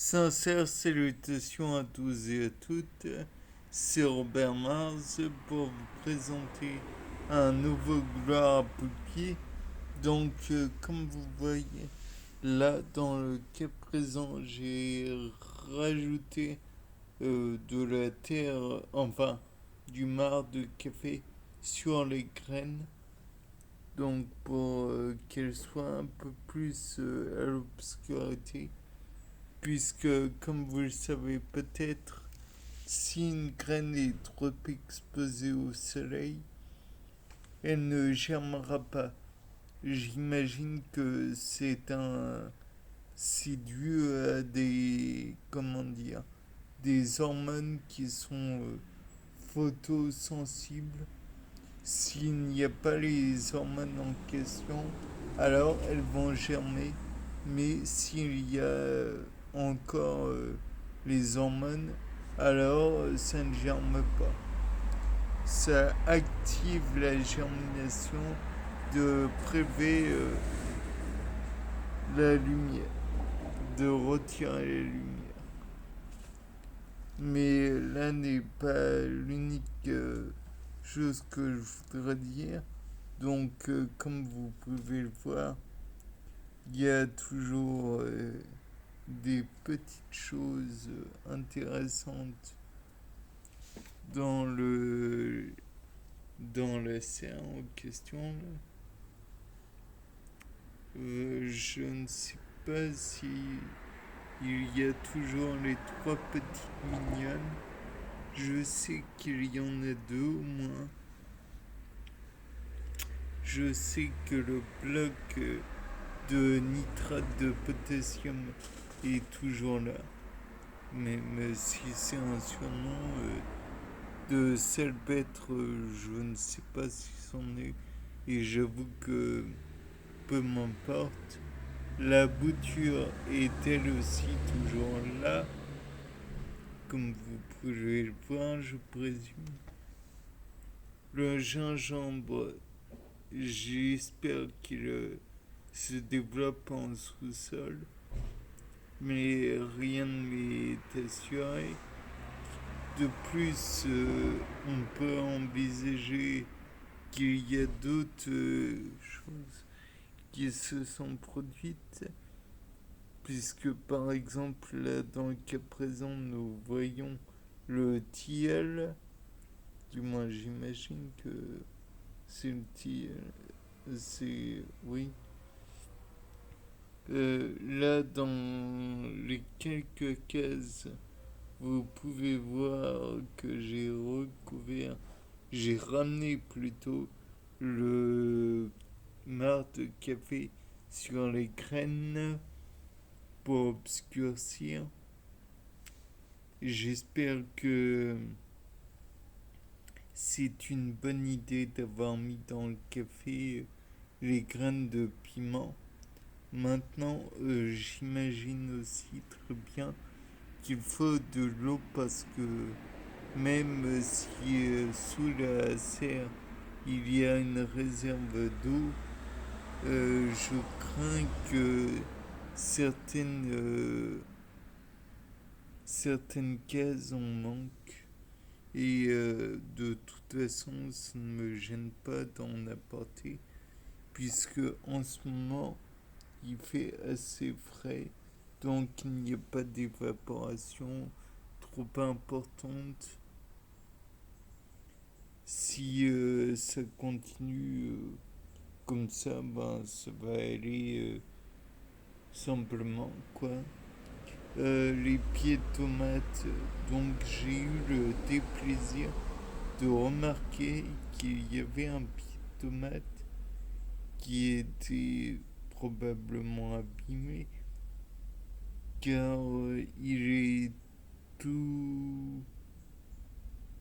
Sincères salutations à tous et à toutes, c'est Robert Mars pour vous présenter un nouveau Gloire à Poulpi. Donc, comme vous voyez, là, dans le cas présent, j'ai rajouté de la terre, enfin, du marc de café sur les graines. Donc, pour qu'elles soient un peu plus à l'obscurité puisque, comme vous le savez peut-être, si une graine est trop exposée au soleil, elle ne germera pas. J'imagine que c'est dû à des, comment dire, des hormones qui sont photosensibles. S'il n'y a pas les hormones en question, alors elles vont germer. Mais s'il y a encore les hormones, alors ça ne germe pas. Ça active la germination de prélever la lumière, de retirer la lumière. Mais là n'est pas l'unique chose que je voudrais dire. Donc, comme vous pouvez le voir, il y a toujours des petites choses intéressantes dans le dans la serre en question. Je ne sais pas si il y a toujours les trois petites mignonnes. Je sais qu'il y en a deux au moins. Je sais que le bloc de nitrate de potassium est toujours là. Même si c'est un surnom de salpêtre, je ne sais pas si c'en est. Et j'avoue que peu m'importe. La bouture est elle aussi toujours là, comme vous pouvez le voir, je présume. Le gingembre, j'espère qu'il se développe en sous-sol, mais rien ne m'est assuré. De plus, on peut envisager qu'il y a d'autres choses qui se sont produites, puisque par exemple, là, dans le cas présent, nous voyons le tilleul, du moins j'imagine que c'est le tilleul, c'est, oui. Là, dans les quelques cases, vous pouvez voir que j'ai ramené plutôt le marc de café sur les graines pour obscurcir. J'espère que c'est une bonne idée d'avoir mis dans le café les graines de piment. Maintenant, j'imagine aussi très bien qu'il faut de l'eau parce que même si sous la serre il y a une réserve d'eau, je crains que certaines, certaines cases en manquent. Et de toute façon, ça ne me gêne pas d'en apporter, puisque en ce moment, il fait assez frais, donc il n'y a pas d'évaporation trop importante. Si ça continue comme ça, ben, ça va aller simplement, quoi. Les pieds de tomates, donc j'ai eu le déplaisir de remarquer qu'il y avait un pied de tomate qui était probablement abîmé car il est tout,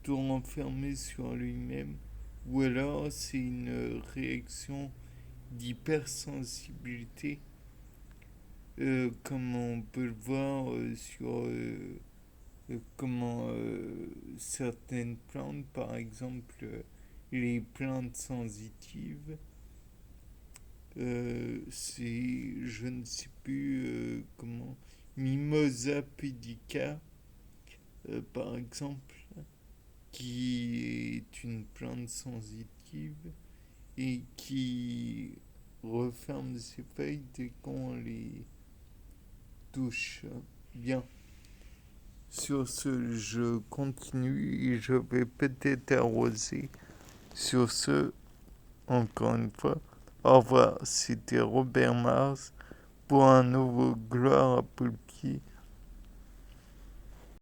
tout renfermé sur lui-même ou alors c'est une réaction d'hypersensibilité comme on peut le voir sur comment certaines plantes, par exemple les plantes sensitives, c'est, je ne sais plus comment Mimosa pudica, par exemple, qui est une plante sensitive et qui referme ses feuilles dès qu'on les touche. Bien. Sur ce, je continue et je vais peut-être arroser. Sur ce, encore une fois, au revoir. C'était Robert Mars pour un nouveau Gloire à Poulki